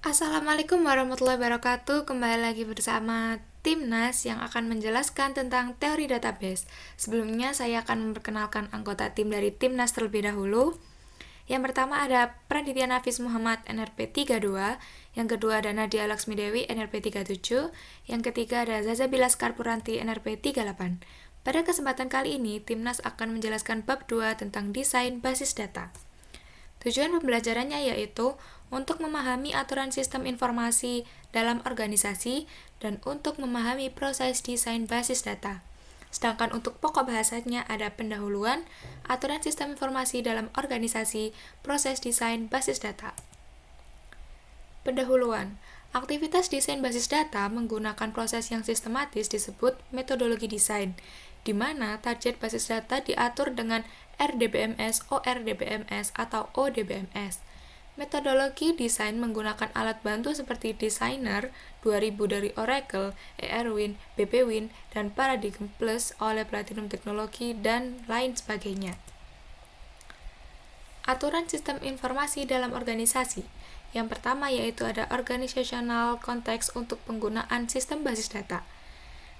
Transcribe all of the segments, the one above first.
Assalamualaikum warahmatullahi wabarakatuh. Kembali lagi bersama Timnas yang akan menjelaskan tentang teori database. Sebelumnya saya akan memperkenalkan anggota tim dari Timnas terlebih dahulu. Yang pertama ada Praditya Nafis Muhammad NRP 32, yang kedua ada Nadia Laksmi Dewi NRP 37, yang ketiga ada Zaza Bilas Karpuranti NRP 38. Pada kesempatan kali ini, Timnas akan menjelaskan bab 2 tentang desain basis data. Tujuan pembelajarannya yaitu untuk memahami aturan sistem informasi dalam organisasi dan untuk memahami proses desain basis data. Sedangkan untuk pokok bahasanya ada pendahuluan, aturan sistem informasi dalam organisasi, proses desain basis data. Pendahuluan. Aktivitas desain basis data menggunakan proses yang sistematis disebut metodologi desain, di mana target basis data diatur dengan RDBMS, ORDBMS, atau ODBMS. Metodologi desain menggunakan alat bantu seperti Designer 2000 dari Oracle, ERWIN, BPWIN, dan Paradigm Plus oleh Platinum Teknologi, dan lain sebagainya. Aturan sistem informasi dalam organisasi. Yang pertama yaitu ada organizational context untuk penggunaan sistem basis data.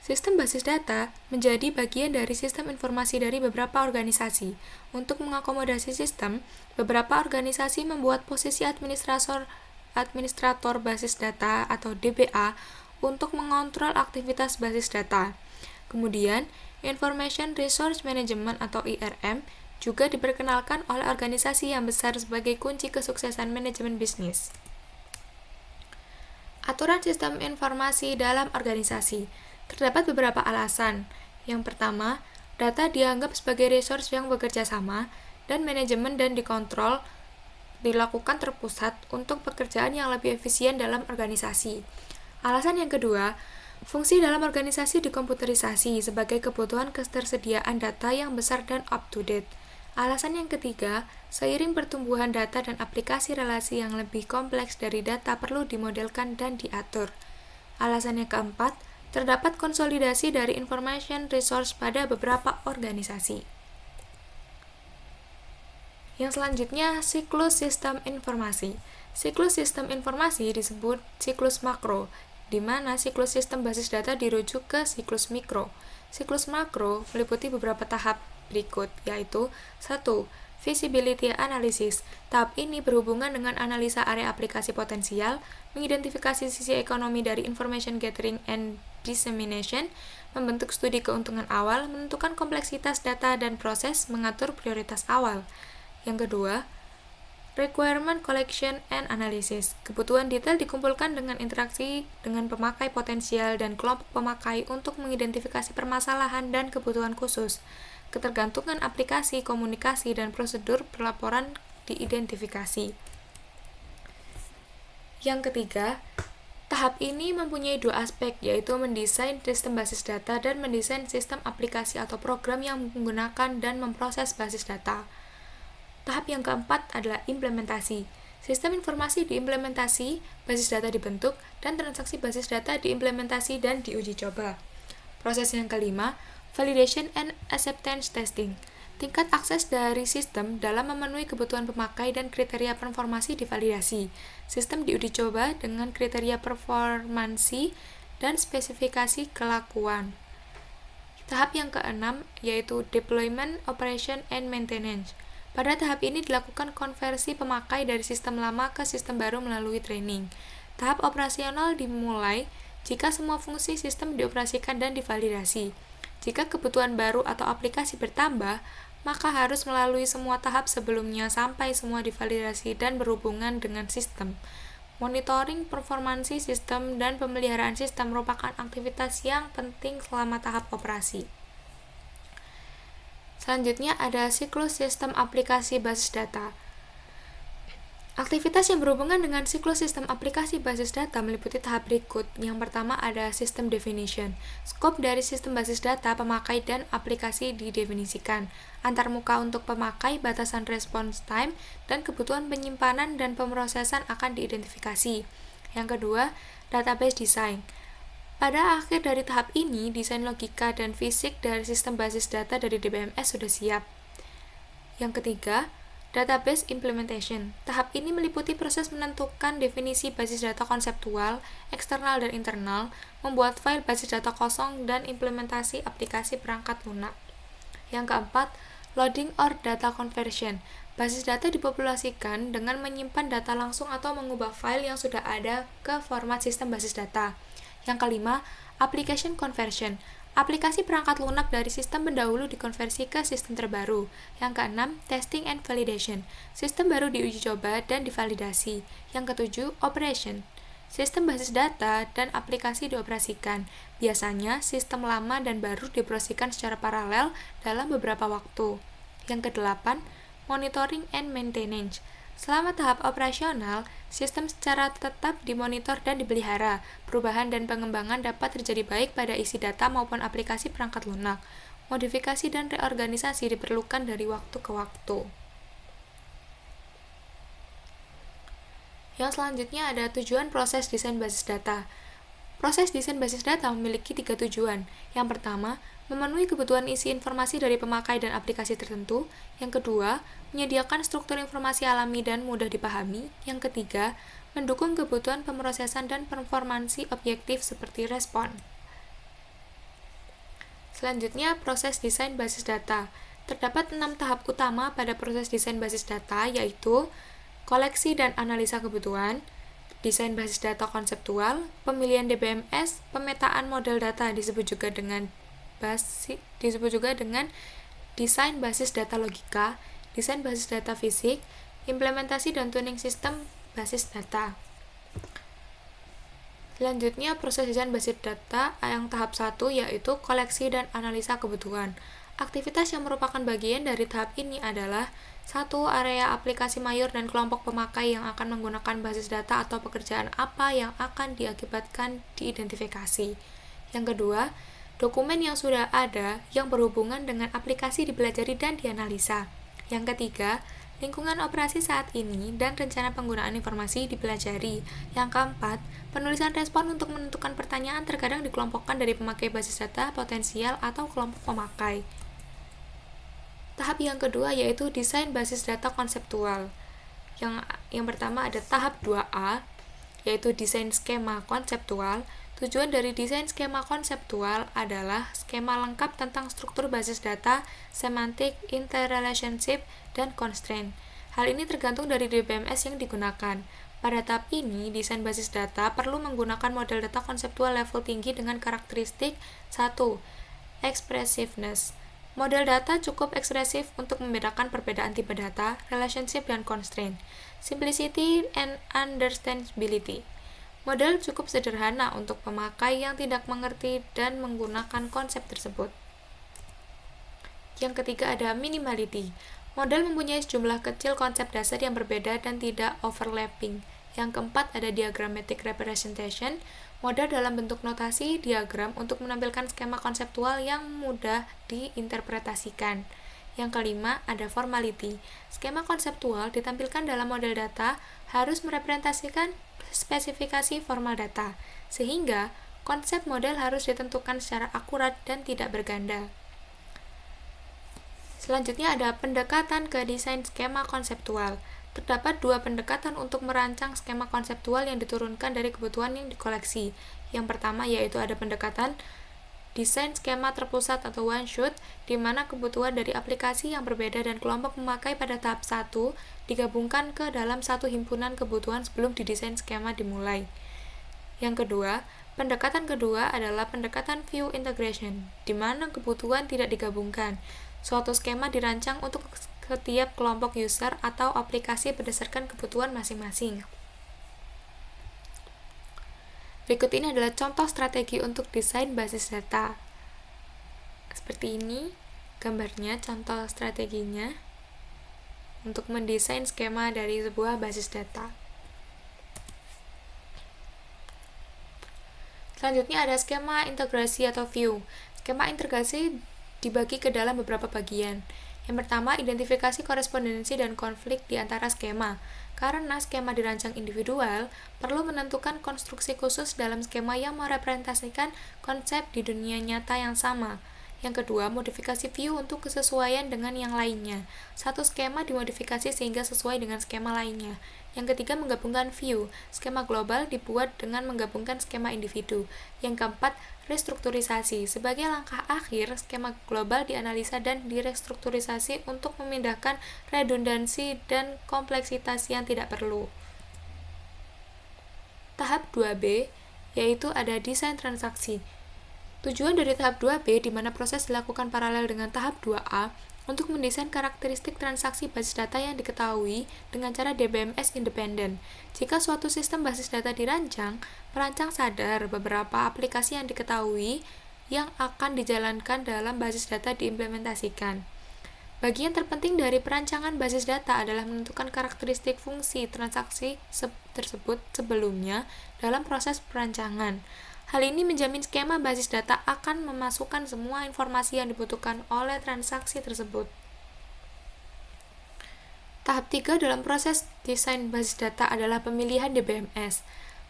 Sistem basis data menjadi bagian dari sistem informasi dari beberapa organisasi. Untuk mengakomodasi sistem, beberapa organisasi membuat posisi administrator basis data atau DBA untuk mengontrol aktivitas basis data. Kemudian, Information Resource Management atau IRM juga diperkenalkan oleh organisasi yang besar sebagai kunci kesuksesan manajemen bisnis. Aturan sistem informasi dalam organisasi. Terdapat beberapa alasan. Yang pertama, data dianggap sebagai resource yang bekerja sama, dan manajemen dan dikontrol dilakukan terpusat untuk pekerjaan yang lebih efisien dalam organisasi. Alasan yang kedua, fungsi dalam organisasi dikomputerisasi sebagai kebutuhan ketersediaan data yang besar dan up-to-date. Alasan yang ketiga, seiring pertumbuhan data dan aplikasi relasi yang lebih kompleks dari data perlu dimodelkan dan diatur. Alasan yang keempat, terdapat konsolidasi dari information resource pada beberapa organisasi. Yang selanjutnya, siklus sistem informasi. Siklus sistem informasi disebut siklus makro, di mana siklus sistem basis data dirujuk ke siklus mikro. Siklus makro meliputi beberapa tahap berikut, yaitu 1. Feasibility Analysis. Tahap ini berhubungan dengan analisa area aplikasi potensial, mengidentifikasi sisi ekonomi dari information gathering and dissemination, membentuk studi keuntungan awal, menentukan kompleksitas data dan proses, mengatur prioritas awal. Yang kedua, Requirement Collection and Analysis. Kebutuhan detail dikumpulkan dengan interaksi dengan pemakai potensial dan kelompok pemakai untuk mengidentifikasi permasalahan dan kebutuhan khusus. Ketergantungan aplikasi, komunikasi, dan prosedur pelaporan diidentifikasi. Yang ketiga, tahap ini mempunyai dua aspek, yaitu mendesain sistem basis data dan mendesain sistem aplikasi atau program yang menggunakan dan memproses basis data. Tahap yang keempat adalah implementasi. Sistem informasi diimplementasi, basis data dibentuk, dan transaksi basis data diimplementasi dan diuji coba. Proses yang kelima, validation and acceptance testing. Tingkat akses dari sistem dalam memenuhi kebutuhan pemakai dan kriteria performansi divalidasi. Sistem diuji coba dengan kriteria performansi dan spesifikasi kelakuan. Tahap yang keenam yaitu deployment, operation, and maintenance. Pada tahap ini dilakukan konversi pemakai dari sistem lama ke sistem baru melalui training. Tahap operasional dimulai jika semua fungsi sistem dioperasikan dan divalidasi. Jika kebutuhan baru atau aplikasi bertambah, maka harus melalui semua tahap sebelumnya sampai semua divalidasi dan berhubungan dengan sistem. Monitoring performansi sistem dan pemeliharaan sistem merupakan aktivitas yang penting selama tahap operasi. Selanjutnya ada siklus sistem aplikasi basis data. Aktivitas yang berhubungan dengan siklus sistem aplikasi basis data meliputi tahap berikut. Yang pertama ada system definition. Skop dari sistem basis data, pemakai, dan aplikasi didefinisikan. Antarmuka untuk pemakai, batasan response time, dan kebutuhan penyimpanan dan pemrosesan akan diidentifikasi. Yang kedua, database design. Pada akhir dari tahap ini, desain logika dan fisik dari sistem basis data dari DBMS sudah siap. Yang ketiga, Database Implementation. Tahap ini meliputi proses menentukan definisi basis data konseptual, eksternal dan internal, membuat file basis data kosong, dan implementasi aplikasi perangkat lunak. Yang keempat, Loading or Data Conversion. Basis data dipopulasikan dengan menyimpan data langsung atau mengubah file yang sudah ada ke format sistem basis data. Yang kelima, Application Conversion. Aplikasi perangkat lunak dari sistem pendahulu dikonversi ke sistem terbaru. Yang keenam, Testing and Validation. Sistem baru diuji coba dan divalidasi. Yang ketujuh, Operation. Sistem basis data dan aplikasi dioperasikan. Biasanya, sistem lama dan baru dioperasikan secara paralel dalam beberapa waktu. Yang kedelapan, Monitoring and Maintenance. Selama tahap operasional, sistem secara tetap dimonitor dan dipelihara. Perubahan dan pengembangan dapat terjadi baik pada isi data maupun aplikasi perangkat lunak. Modifikasi dan reorganisasi diperlukan dari waktu ke waktu. Yang selanjutnya ada tujuan proses desain basis data. Proses desain basis data memiliki 3 tujuan. Yang pertama, memenuhi kebutuhan isi informasi dari pemakai dan aplikasi tertentu. Yang kedua, menyediakan struktur informasi alami dan mudah dipahami. Yang ketiga, mendukung kebutuhan pemrosesan dan performansi objektif seperti respon. Selanjutnya, proses desain basis data. Terdapat 6 tahap utama pada proses desain basis data, yaitu koleksi dan analisa kebutuhan, desain basis data konseptual, pemilihan DBMS, pemetaan model data disebut juga dengan desain basis data logika, desain basis data fisik, implementasi dan tuning sistem basis data. Selanjutnya, proses desain basis data yang tahap 1 yaitu koleksi dan analisa kebutuhan. Aktivitas yang merupakan bagian dari tahap ini adalah 1. Area aplikasi mayor dan kelompok pemakai yang akan menggunakan basis data atau pekerjaan apa yang akan diakibatkan diidentifikasi. Yang kedua, dokumen yang sudah ada yang berhubungan dengan aplikasi dipelajari dan dianalisa. Yang ketiga, lingkungan operasi saat ini dan rencana penggunaan informasi dipelajari. Yang keempat, penulisan respon untuk menentukan pertanyaan terkadang dikelompokkan dari pemakai basis data potensial atau kelompok pemakai. Tahap yang kedua yaitu desain basis data konseptual. Yang pertama ada tahap 2A, yaitu desain skema konseptual. Tujuan dari desain skema konseptual adalah skema lengkap tentang struktur basis data, semantik, interrelationship, dan constraint. Hal ini tergantung dari DBMS yang digunakan. Pada tahap ini, desain basis data perlu menggunakan model data konseptual level tinggi dengan karakteristik 1. Expressiveness. Model data cukup ekspresif untuk membedakan perbedaan tipe data, relationship, dan constraint. Simplicity and understandability. Model cukup sederhana untuk pemakai yang tidak mengerti dan menggunakan konsep tersebut. Yang ketiga ada minimality. Model mempunyai sejumlah kecil konsep dasar yang berbeda dan tidak overlapping. Yang keempat ada diagrammatic representation. Model dalam bentuk notasi diagram untuk menampilkan skema konseptual yang mudah diinterpretasikan. Yang kelima ada formality. Skema konseptual ditampilkan dalam model data harus merepresentasikan spesifikasi formal data, sehingga konsep model harus ditentukan secara akurat dan tidak berganda. Selanjutnya ada pendekatan ke desain skema konseptual. Terdapat 2 pendekatan untuk merancang skema konseptual yang diturunkan dari kebutuhan yang dikoleksi. Yang pertama yaitu ada pendekatan desain skema terpusat atau one shot, di mana kebutuhan dari aplikasi yang berbeda dan kelompok pemakai pada tahap 1 digabungkan ke dalam satu himpunan kebutuhan sebelum didesain skema dimulai. Yang kedua, pendekatan kedua adalah pendekatan view integration, di mana kebutuhan tidak digabungkan. Suatu skema dirancang untuk setiap kelompok user atau aplikasi berdasarkan kebutuhan masing-masing. Berikut ini adalah contoh strategi untuk desain basis data. Seperti ini gambarnya, contoh strateginya untuk mendesain skema dari sebuah basis data. Selanjutnya ada skema integrasi atau view. Skema integrasi dibagi ke dalam beberapa bagian. Yang pertama, identifikasi korespondensi dan konflik di antara skema. Karena skema dirancang individual, perlu menentukan konstruksi khusus dalam skema yang merepresentasikan konsep di dunia nyata yang sama. Yang kedua, modifikasi view untuk kesesuaian dengan yang lainnya. Satu skema dimodifikasi sehingga sesuai dengan skema lainnya. Yang ketiga, menggabungkan view. Skema global dibuat dengan menggabungkan skema individu. Yang keempat, restrukturisasi. Sebagai langkah akhir, skema global dianalisa dan direstrukturisasi untuk memindahkan redundansi dan kompleksitas yang tidak perlu. Tahap 2B, yaitu ada desain transaksi. Tujuan dari tahap 2B, di mana proses dilakukan paralel dengan tahap 2A, untuk mendesain karakteristik transaksi basis data yang diketahui dengan cara DBMS independen. Jika suatu sistem basis data dirancang, perancang sadar beberapa aplikasi yang diketahui yang akan dijalankan dalam basis data diimplementasikan. Bagian terpenting dari perancangan basis data adalah menentukan karakteristik fungsi transaksi tersebut sebelumnya dalam proses perancangan. Hal ini menjamin skema basis data akan memasukkan semua informasi yang dibutuhkan oleh transaksi tersebut. Tahap 3 dalam proses desain basis data adalah pemilihan DBMS.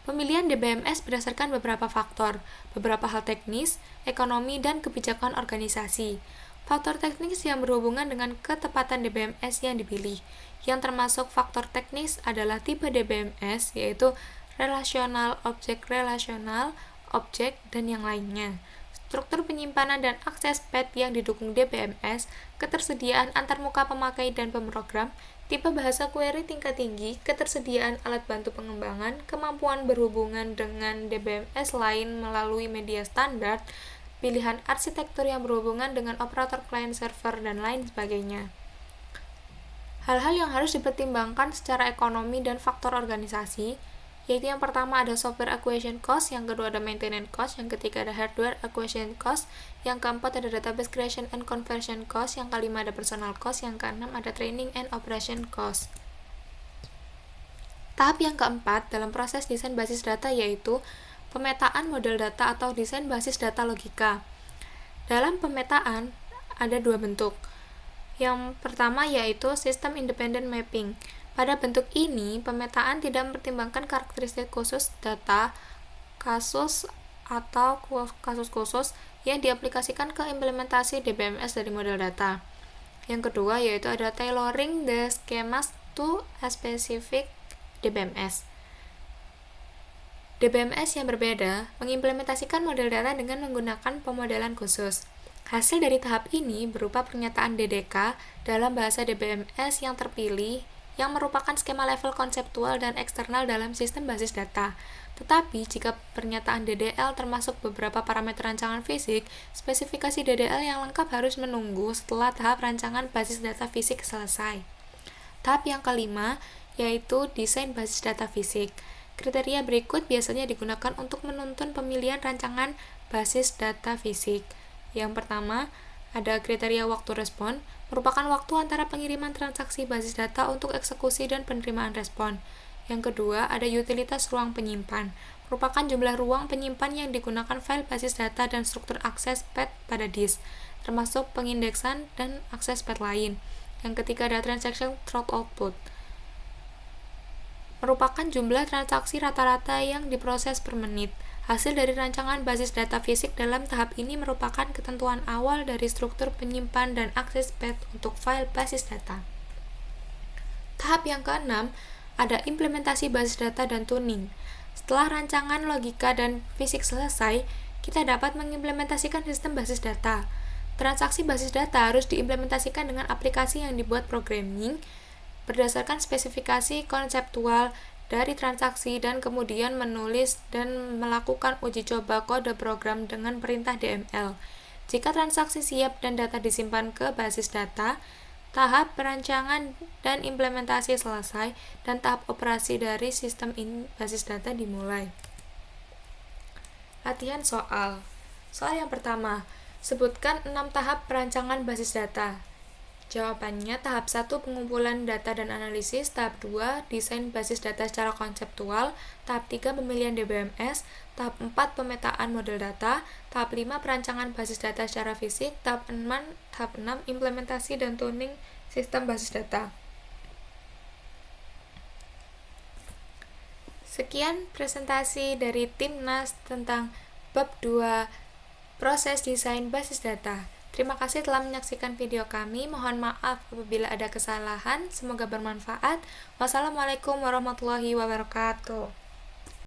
Pemilihan DBMS berdasarkan beberapa faktor, beberapa hal teknis, ekonomi, dan kebijakan organisasi. Faktor teknis yang berhubungan dengan ketepatan DBMS yang dipilih. Yang termasuk faktor teknis adalah tipe DBMS, yaitu relasional, objek relasional, objek, dan yang lainnya. Struktur penyimpanan dan akses PET yang didukung DBMS, ketersediaan antarmuka pemakai dan pemrogram, tipe bahasa query tingkat tinggi, ketersediaan alat bantu pengembangan, kemampuan berhubungan dengan DBMS lain melalui media standar, pilihan arsitektur yang berhubungan dengan operator client server, dan lain sebagainya. Hal-hal yang harus dipertimbangkan secara ekonomi dan faktor organisasi, yaitu yang pertama ada software acquisition cost, yang kedua ada maintenance cost, yang ketiga ada hardware acquisition cost, yang keempat ada database creation and conversion cost, yang kelima ada personal cost, yang keenam ada training and operation cost. Tahap yang keempat dalam proses desain basis data yaitu pemetaan model data atau desain basis data logika. Dalam pemetaan ada dua bentuk. Yang pertama yaitu System Independent Mapping. Pada bentuk ini, pemetaan tidak mempertimbangkan karakteristik khusus data, kasus, atau kasus khusus yang diaplikasikan ke implementasi DBMS dari model data. Yang kedua yaitu ada Tailoring the schemas to a specific DBMS. DBMS yang berbeda mengimplementasikan model data dengan menggunakan pemodelan khusus. Hasil dari tahap ini berupa pernyataan DDK dalam bahasa DBMS yang terpilih yang merupakan skema level konseptual dan eksternal dalam sistem basis data. Tetapi, jika pernyataan DDL termasuk beberapa parameter rancangan fisik, spesifikasi DDL yang lengkap harus menunggu setelah tahap rancangan basis data fisik selesai. Tahap yang kelima, yaitu desain basis data fisik. Kriteria berikut biasanya digunakan untuk menuntun pemilihan rancangan basis data fisik. Yang pertama, ada kriteria waktu respon, merupakan waktu antara pengiriman transaksi basis data untuk eksekusi dan penerimaan respon. Yang kedua, ada utilitas ruang penyimpan, merupakan jumlah ruang penyimpan yang digunakan file basis data dan struktur akses PET pada disk, termasuk pengindeksan dan akses PET lain. Yang ketiga, ada transaction through output, merupakan jumlah transaksi rata-rata yang diproses per menit. Hasil dari rancangan basis data fisik dalam tahap ini merupakan ketentuan awal dari struktur penyimpan dan akses PET untuk file basis data. Tahap yang keenam, ada implementasi basis data dan tuning. Setelah rancangan logika dan fisik selesai, kita dapat mengimplementasikan sistem basis data. Transaksi basis data harus diimplementasikan dengan aplikasi yang dibuat programming berdasarkan spesifikasi konseptual dari transaksi dan kemudian menulis dan melakukan uji coba kode program dengan perintah DML. Jika transaksi siap dan data disimpan ke basis data, tahap perancangan dan implementasi selesai dan tahap operasi dari sistem basis data dimulai. Latihan soal. Soal yang pertama, sebutkan 6 tahap perancangan basis data. Jawabannya, tahap 1 pengumpulan data dan analisis, tahap 2 desain basis data secara konseptual, tahap 3 pemilihan DBMS, tahap 4 pemetaan model data, tahap 5 perancangan basis data secara fisik, tahap 6 implementasi dan tuning sistem basis data. Sekian presentasi dari Timnas tentang bab 2 proses desain basis data. Terima kasih telah menyaksikan video kami. Mohon maaf apabila ada kesalahan. Semoga bermanfaat. Wassalamualaikum warahmatullahi wabarakatuh.